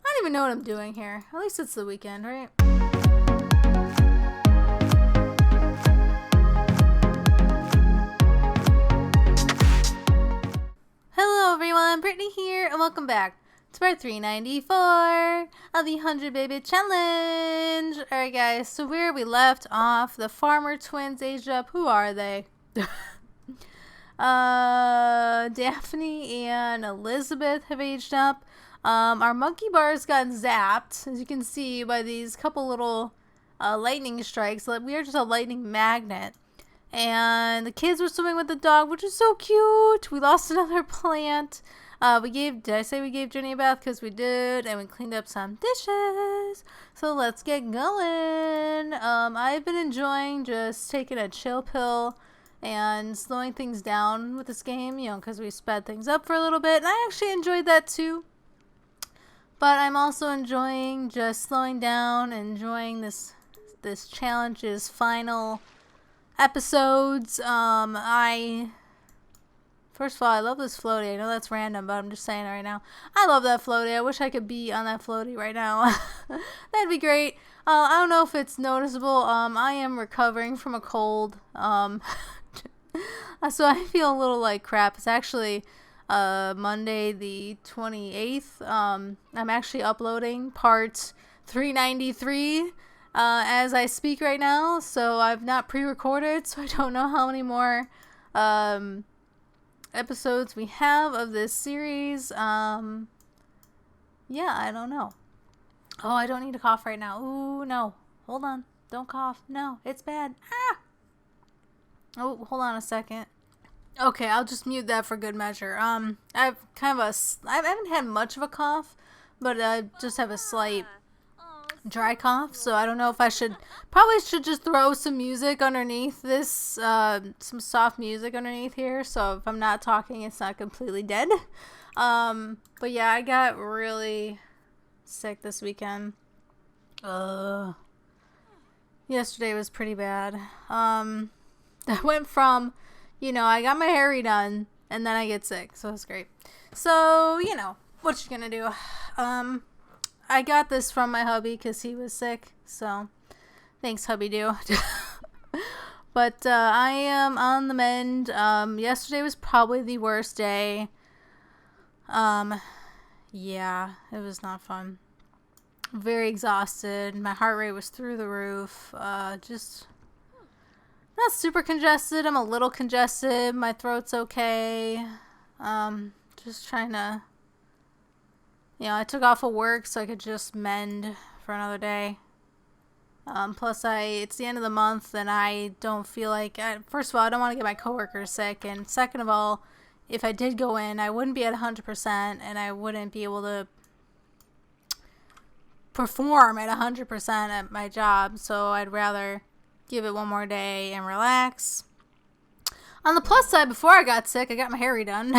I don't even know what I'm doing here. At least it's the weekend, right? Hello everyone, Brittney here, and welcome back to part 394 of the 100 Baby Challenge. Alright guys, so where we left off, the farmer twins aged up. Who are they? Daphne and Elizabeth have aged up. Our monkey bars got zapped, as you can see by these couple little lightning strikes. We are just a lightning magnet. And the kids were swimming with the dog, which is so cute. We lost another plant. Did I say we gave Ginny a bath? Because we did. And we cleaned up some dishes. So let's get going. I've been enjoying just taking a chill pill and slowing things down with this game, you know, because we sped things up for a little bit. And I actually enjoyed that too. But I'm also enjoying just slowing down, enjoying this challenge's final episodes. First of all, I love this floaty. I know that's random, but I'm just saying it right now. I love that floaty. I wish I could be on that floaty right now. That'd be great. I don't know if it's noticeable. I am recovering from a cold. So I feel a little like crap. It's actually Monday the 28th. I'm actually uploading part 393 as I speak right now, so I've not pre-recorded, so I don't know how many more episodes we have of this series. Yeah, I don't know. Oh, I don't need to cough right now. Ooh, no. Hold on. Don't cough. No, it's bad. Ah! Oh, hold on a second. Okay, I'll just mute that for good measure. I haven't had much of a cough, but I just have a slight dry cough, so I don't know if I probably should just throw some music underneath this, some soft music underneath here, so if I'm not talking, it's not completely dead. But yeah, I got really sick this weekend. Yesterday was pretty bad. I went from, you know, I got my hair redone, and then I get sick, so it's great. So, you know, what you gonna do? I got this from my hubby because he was sick, so thanks, hubby do. But I am on the mend. Yesterday was probably the worst day. Yeah, it was not fun. Very exhausted. My heart rate was through the roof. Just not super congested. I'm a little congested. My throat's okay. Just trying to, you know, I took off of work so I could just mend for another day. Plus it's the end of the month and I don't feel like, first of all, I don't want to get my coworkers sick. And second of all, if I did go in, I wouldn't be at 100% and I wouldn't be able to perform at 100% at my job. So I'd rather give it one more day and relax. On the plus side, before I got sick, I got my hair redone.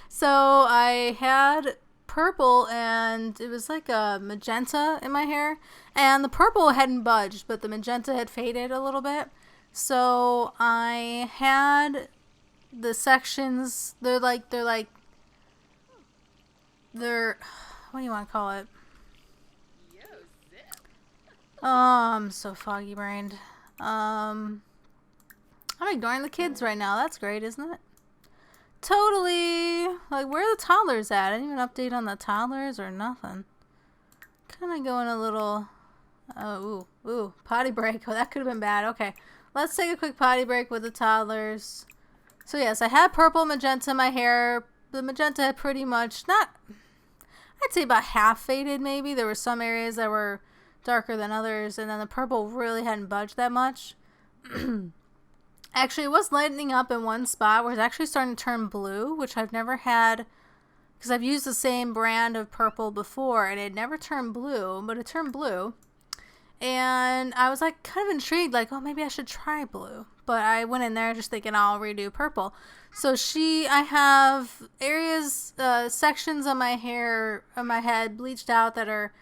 So I had purple and it was like a magenta in my hair, and the purple hadn't budged, but the magenta had faded a little bit. So I had the sections, they're what do you want to call it? I'm so foggy brained. I'm ignoring the kids right now. That's great, isn't it? Totally. Like, where are the toddlers at? I didn't even update on the toddlers or nothing. Kind of going a little, ooh, potty break. Oh, that could have been bad. Okay, let's take a quick potty break with the toddlers. So yes, I had purple magenta in my hair. The magenta had pretty much I'd say about half faded maybe. There were some areas that were darker than others, and then the purple really hadn't budged that much. Actually, it was lightening up in one spot where it's actually starting to turn blue, which I've never had, because I've used the same brand of purple before, and it never turned blue, but it turned blue. And I was like kind of intrigued, like, oh, maybe I should try blue. But I went in there just thinking I'll redo purple. So I have areas, sections of my hair, on my head bleached out that are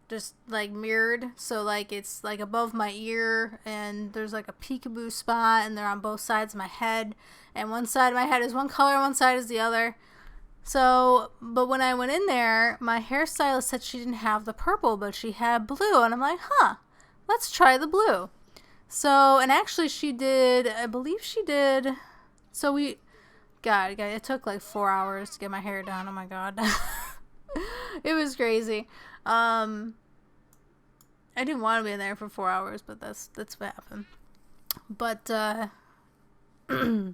just like mirrored, so like it's like above my ear, and there's like a peekaboo spot, and they're on both sides of my head, and one side of my head is one color, one side is the other. So, but when I went in there, my hairstylist said she didn't have the purple, but she had blue. And I'm like, huh, let's try the blue. So, and actually she did, I believe she did. So God, it took like 4 hours to get my hair done. Oh my God. It was crazy. I didn't want to be in there for 4 hours, but that's what happened. But,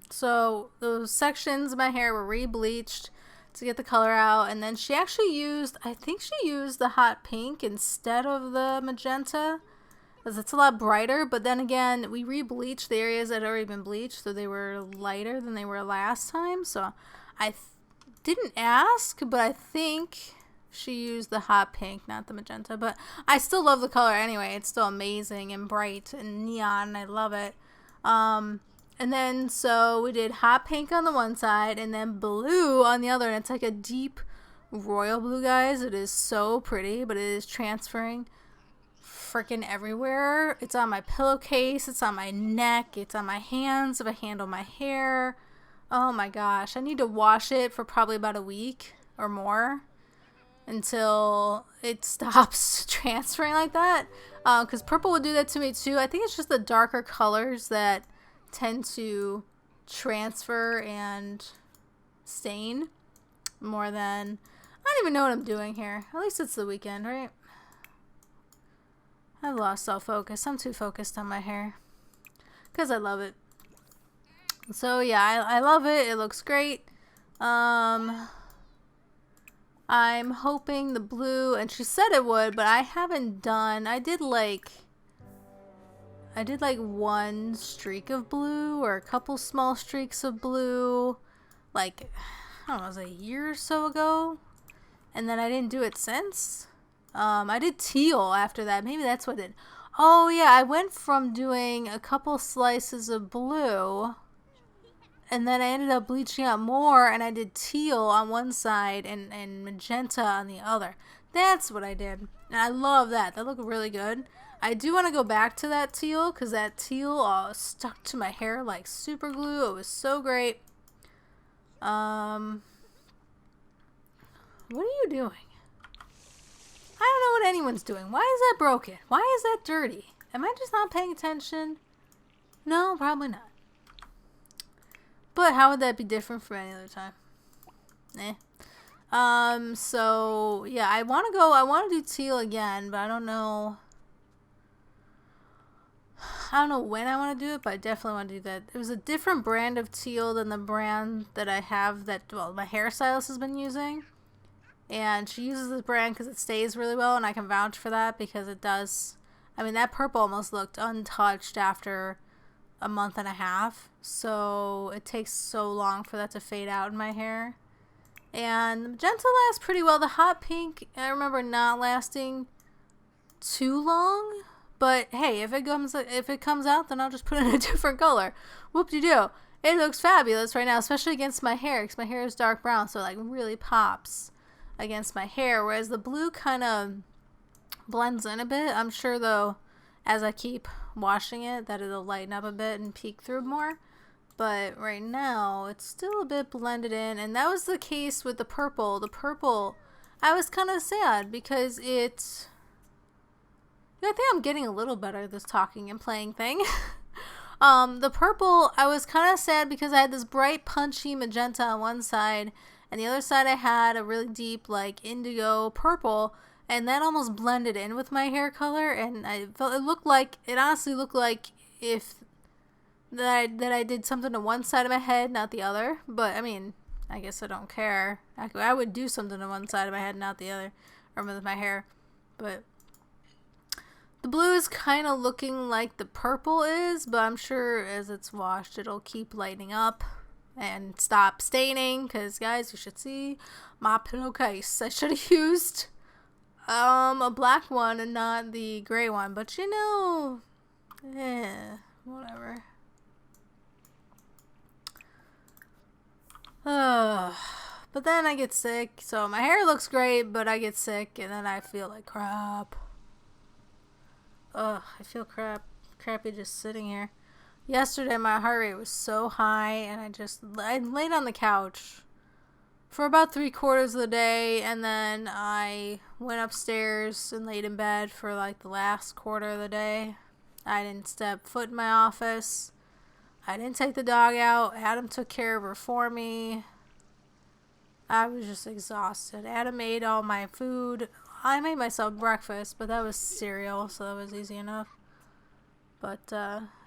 so those sections of my hair were re-bleached to get the color out, and then she actually used, I think she used the hot pink instead of the magenta, because it's a lot brighter. But then again, we re-bleached the areas that had already been bleached, so they were lighter than they were last time. So I didn't ask, but I think she used the hot pink, not the magenta. But I still love the color anyway. It's still amazing and bright and neon. I love it. And then, so we did hot pink on the one side and then blue on the other. And it's like a deep royal blue, guys. It is so pretty, but it is transferring freaking everywhere. It's on my pillowcase. It's on my neck. It's on my hands if I handle my hair. Oh my gosh. I need to wash it for probably about a week or more until it stops transferring like that. Because purple would do that to me too. I think it's just the darker colors that tend to transfer and stain more than, I don't even know what I'm doing here. At least it's the weekend, right? I've lost self-focus. I'm too focused on my hair because I love it. So yeah, I love it. It looks great. I'm hoping the blue, and she said it would, but I haven't done, I did like one streak of blue or a couple small streaks of blue, like, I don't know, it was a year or so ago, and then I didn't do it since. I did teal after that. Maybe that's what it did. Oh yeah, I went from doing a couple slices of blue, and then I ended up bleaching out more, and I did teal on one side and magenta on the other. That's what I did, and I love that. That looked really good. I do want to go back to that teal, because that teal stuck to my hair like super glue. It was so great. What are you doing? I don't know what anyone's doing. Why is that broken? Why is that dirty? Am I just not paying attention? No, probably not. But how would that be different from any other time? So yeah, I want to do teal again, but I don't know when I want to do it, but I definitely want to do that. It was a different brand of teal than the brand that I have that, well, my hairstylist has been using. And she uses this brand because it stays really well, and I can vouch for that because it does. I mean, that purple almost looked untouched after a month and a half. So it takes so long for that to fade out in my hair. And the magenta lasts pretty well. The hot pink, I remember not lasting too long. But hey, if it comes out, then I'll just put in a different color. Whoop-de-doo. It looks fabulous right now, especially against my hair, because my hair is dark brown, so it like really pops against my hair, whereas the blue kind of blends in a bit. I'm sure though, as I keep washing it, that it'll lighten up a bit and peek through more. But right now, it's still a bit blended in, and that was the case with the purple. The purple, I was kind of sad because it's, I think I'm getting a little better at this talking and playing thing. The purple, I was kind of sad because I had this bright punchy magenta on one side, and the other side I had a really deep like indigo purple, and that almost blended in with my hair color, and I felt it honestly looked like if that I did something to one side of my head, not the other. But I mean, I guess I don't care. I would do something to one side of my head, not the other, or with my hair. But the blue is kind of looking like the purple is, but I'm sure as it's washed, it'll keep lightening up and stop staining, because guys, you should see my pillowcase. I should have used a black one and not the gray one, but you know, whatever. But then I get sick, so my hair looks great, but I get sick, and then I feel like crap. I feel crappy just sitting here. Yesterday my heart rate was so high, and I laid on the couch for about 3/4 of the day, and then I went upstairs and laid in bed for like the last quarter of the day. I didn't step foot in my office. I didn't take the dog out. Adam took care of her for me. I was just exhausted. Adam made all my food. I made myself breakfast, but that was cereal, so that was easy enough. But,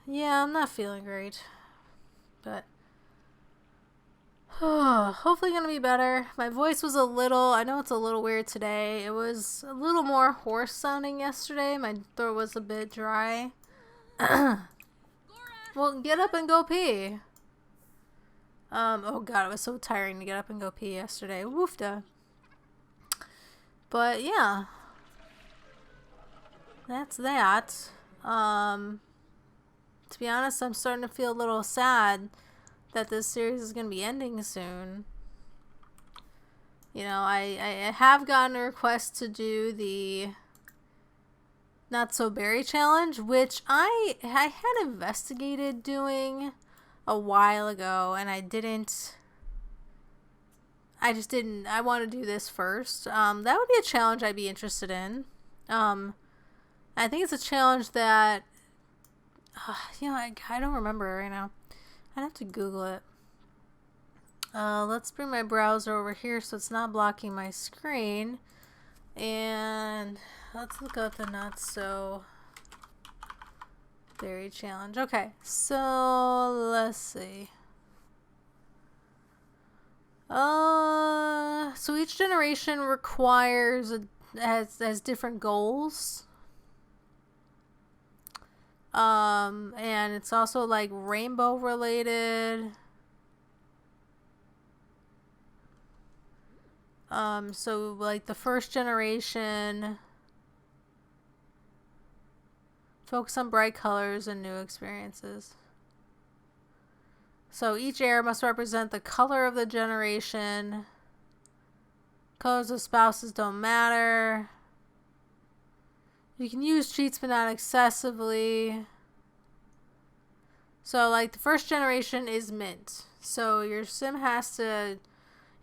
yeah, I'm not feeling great. But, hopefully gonna be better. My voice was I know it's a little weird today. It was a little more hoarse sounding yesterday. My throat was a bit dry. Well, get up and go pee. Oh god, it was so tiring to get up and go pee yesterday. Woofda. But yeah. That's that. To be honest, I'm starting to feel a little sad that this series is going to be ending soon. You know, I have gotten a request to do the Not So Berry challenge, which I had investigated doing a while ago, and I just didn't. I want to do this first. That would be a challenge I'd be interested in. I think it's a challenge that, you know, I don't remember right now. I'd have to Google it. Let's bring my browser over here so it's not blocking my screen. And let's look up the Not So Berry challenge. Okay, so let's see. So each generation has different goals. And it's also like rainbow related. So like the first generation focus on bright colors and new experiences. So each era must represent the color of the generation. Colors of spouses don't matter. You can use cheats but not excessively. So like the first generation is mint. So your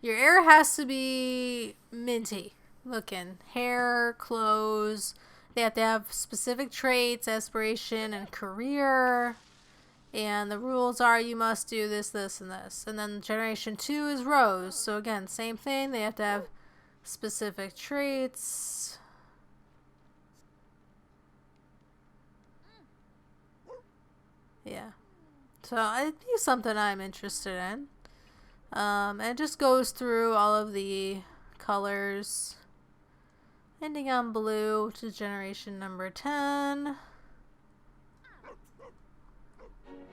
era has to be minty looking. Hair, clothes. They have to have specific traits, aspiration, and career. And the rules are you must do this, this, and this. And then generation 2 is rose. So again, same thing. They have to have specific traits. Yeah. So it'd be something I'm interested in. And it just goes through all of the colors. Ending on blue, which is generation number 10.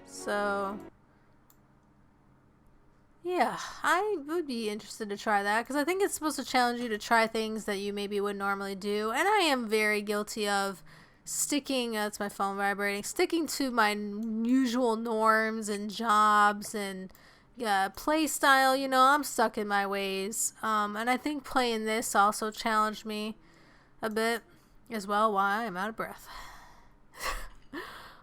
So, yeah, I would be interested to try that because I think it's supposed to challenge you to try things that you maybe would normally do. And I am very guilty of sticking, that's my phone vibrating, sticking to my usual norms and jobs and play style. You know, I'm stuck in my ways. And I think playing this also challenged me a bit as well. Why I'm out of breath.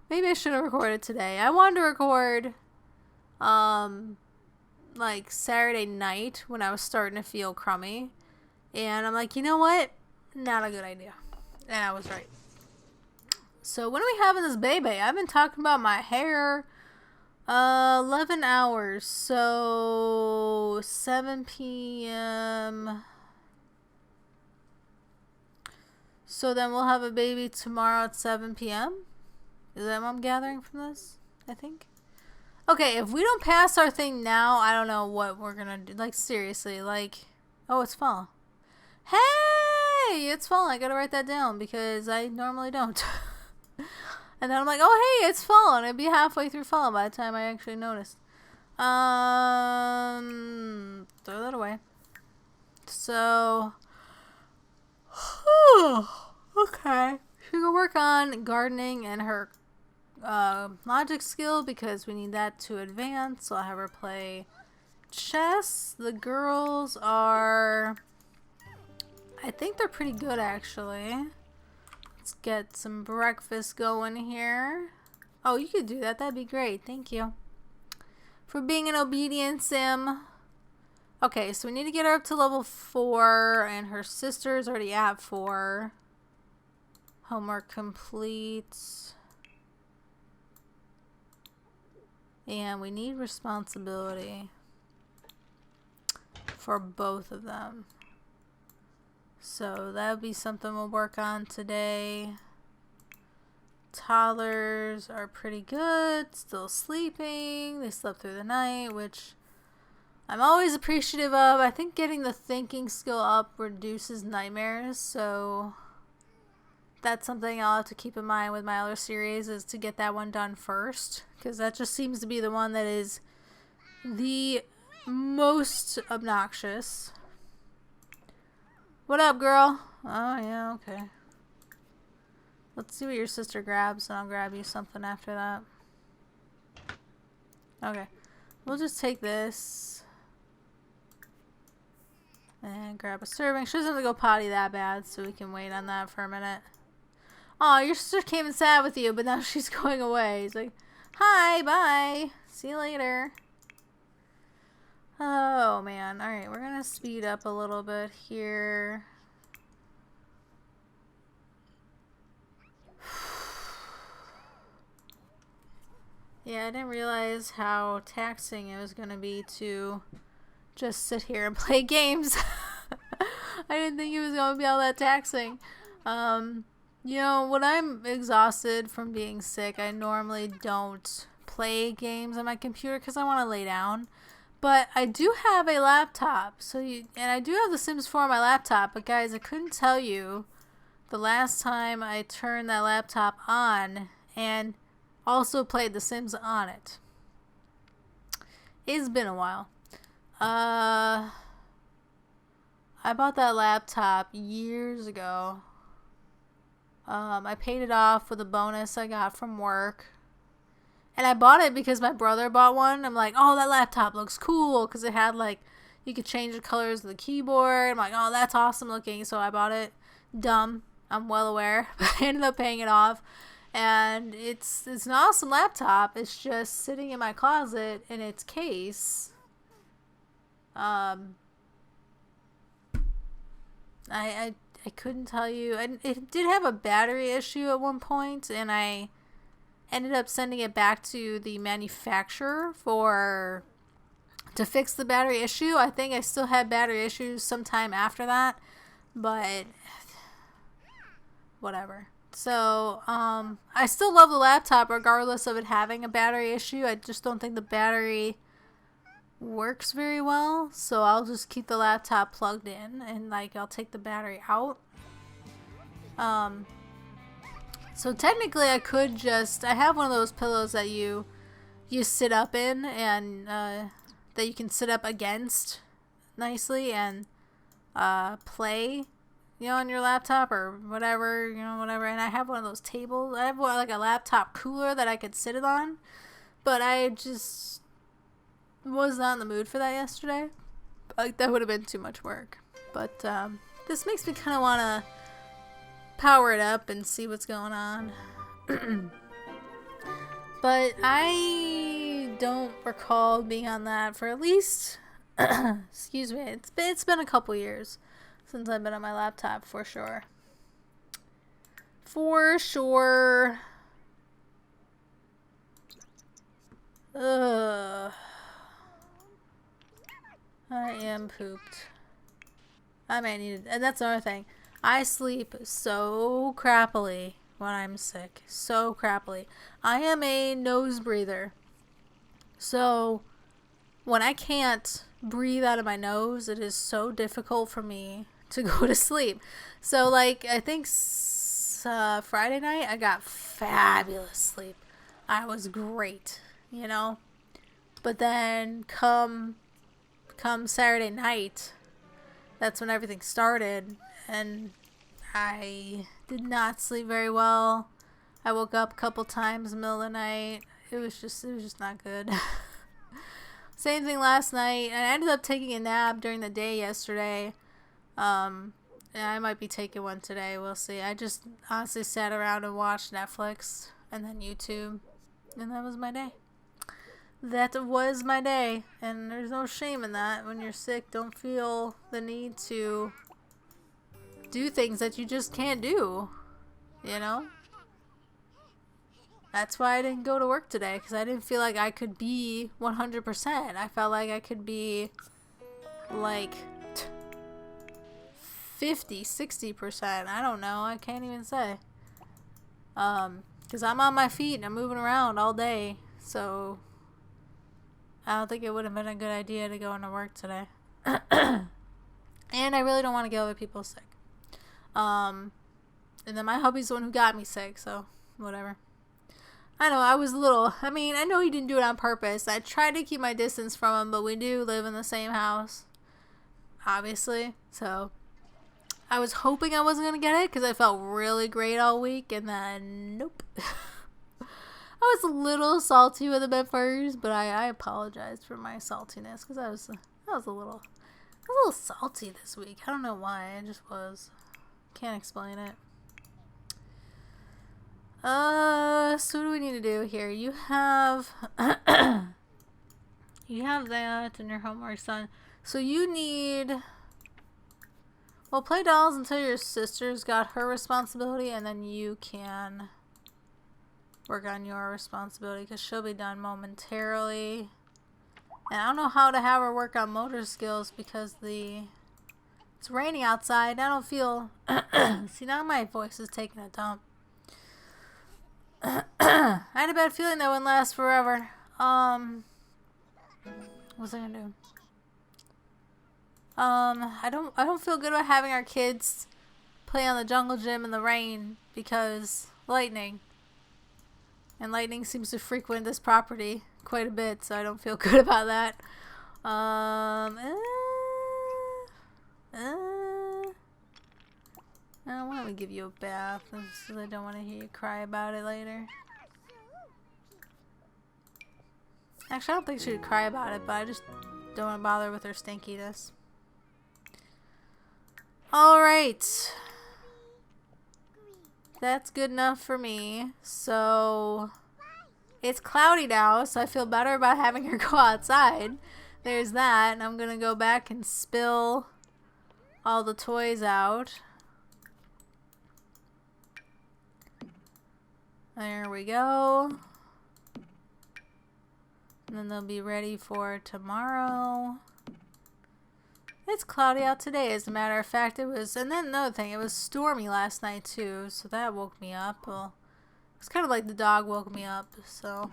Maybe I should have recorded today. I wanted to record like Saturday night when I was starting to feel crummy. And I'm like, you know what? Not a good idea. And I was right. So when are we having this baby? I've been talking about my hair 11 hours. So 7 p.m. So then we'll have a baby tomorrow at 7 p.m. Is that what I'm gathering from this? I think. Okay, if we don't pass our thing now, I don't know what we're gonna do. Like, seriously, like... Oh, it's fall. Hey! It's fall. I gotta write that down because I normally don't. And then I'm like, oh, hey, it's fall. And it'd be halfway through fall by the time I actually noticed. Throw that away. So... okay. She can work on gardening and her logic skill because we need that to advance. So I'll have her play chess. The girls are, I think they're pretty good actually. Let's get some breakfast going here. Oh, you could do that. That'd be great. Thank you for being an obedient sim. Okay, so we need to get her up to level 4, and her sister's already at 4. Homework complete. And we need responsibility for both of them. So that would be something we'll work on today. Toddlers are pretty good, still sleeping. They slept through the night, which I'm always appreciative of. I think getting the thinking skill up reduces nightmares, so that's something I'll have to keep in mind with my other series, is to get that one done first, because that just seems to be the one that is the most obnoxious. What up, girl? Oh, yeah, okay. Let's see what your sister grabs, and I'll grab you something after that. Okay. We'll just take this. And grab a serving. She doesn't have to go potty that bad, so we can wait on that for a minute. Oh, your sister came and sat with you, but now she's going away. He's like, hi, bye. See you later. Oh, man. Alright, we're going to speed up a little bit here. Yeah, I didn't realize how taxing it was going to be to just sit here and play games. I didn't think it was going to be all that taxing. You know, when I'm exhausted from being sick, I normally don't play games on my computer because I want to lay down. But I do have a laptop, and I do have The Sims 4 on my laptop. But guys, I couldn't tell you the last time I turned that laptop on and also played The Sims on it. It's been a while. I bought that laptop years ago. I paid it off with a bonus I got from work. And I bought it because my brother bought one. I'm like, oh, that laptop looks cool. Because it had, like, you could change the colors of the keyboard. I'm like, oh, that's awesome looking. So I bought it. Dumb. I'm well aware. But I ended up paying it off. And it's an awesome laptop. It's just sitting in my closet in its case. I couldn't tell you. And it did have a battery issue at one point, and I ended up sending it back to the manufacturer to fix the battery issue. I think I still had battery issues sometime after that, but whatever. So, I still love the laptop regardless of it having a battery issue. I just don't think the battery works very well, so I'll just keep the laptop plugged in, and like I'll take the battery out. So technically I could I have one of those pillows that you sit up in, and that you can sit up against nicely and play, you know, on your laptop or whatever, whatever. And I have one of those tables. I have like a laptop cooler that I could sit it on, but I just was not in the mood for that yesterday. Like, that would have been too much work. But this makes me kind of want to power it up and see what's going on. But I don't recall being on that for at least excuse me, it's been a couple years since I've been on my laptop, for sure. For sure. Ugh. I am pooped. I might need it. And that's another thing. I sleep so crappily when I'm sick. So crappily. I am a nose breather. So when I can't breathe out of my nose, it is so difficult for me to go to sleep. So like, I think Friday night I got fabulous sleep. I was great, you know. But then come Saturday night, that's when everything started, and I did not sleep very well. I woke up a couple times in the middle of the night. It was just not good. Same thing last night. I ended up taking a nap during the day yesterday. And I might be taking one today. We'll see. I just honestly sat around and watched Netflix and then YouTube, and that was my day. that was my day. And there's no shame in that. When you're sick, don't feel the need to do things that you just can't do. You know? That's why I didn't go to work today, because I didn't feel like I could be 100%. I felt like I could be like 50, 60%. I don't know. I can't even say. Because I'm on my feet and I'm moving around all day. So I don't think it would have been a good idea to go into work today. And I really don't want to get other people sick. And then my hubby's the one who got me sick, so whatever. I know, I was a little, I mean, I know he didn't do it on purpose. I tried to keep my distance from him, but we do live in the same house, obviously. So I was hoping I wasn't going to get it because I felt really great all week, and then nope. I was a little salty with him at first, but I apologized for my saltiness because I was a little salty this week. I don't know why, I just was. Can't explain it. So what do we need to do here? You have you have that in your homework done. So you need, well, play dolls until your sister's got her responsibility, and then you can work on your responsibility because she'll be done momentarily. And I don't know how to have her work on motor skills because it's raining outside. I don't feel see, now my voice is taking a dump. I had a bad feeling that wouldn't last forever. What was I gonna do? I don't feel good about having our kids play on the jungle gym in the rain because lightning. And lightning seems to frequent this property quite a bit, so I don't feel good about that. Why don't we give you a bath? Because I don't want to hear you cry about it later. Actually, I don't think she would cry about it, but I just don't want to bother with her stinkiness. Alright. That's good enough for me. So, it's cloudy now, so I feel better about having her go outside. There's that, and I'm going to go back and spill all the toys out. There we go. And then they'll be ready for tomorrow. It's cloudy out today, as a matter of fact. It was, and then another thing, it was stormy last night too, so that woke me up. Well, it's kind of like the dog woke me up, so,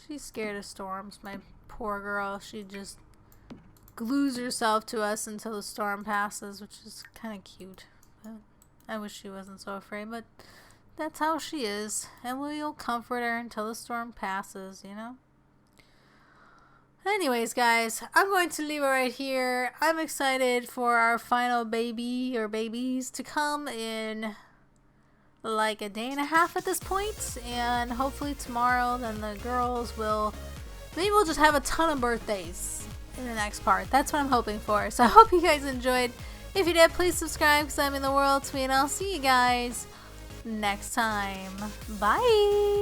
She's scared of storms, my poor girl. She just glues herself to us until the storm passes, which is kind of cute. But I wish she wasn't so afraid, but that's how she is. And we'll comfort her until the storm passes, you know? Anyways, guys, I'm going to leave it right here. I'm excited for our final baby or babies to come in like a day and a half at this point. And hopefully tomorrow, then the girls will, maybe we'll just have a ton of birthdays in the next part. That's what I'm hoping for. So I hope you guys enjoyed. If you did, please subscribe because I'm in the world to me, and I'll see you guys next time. Bye!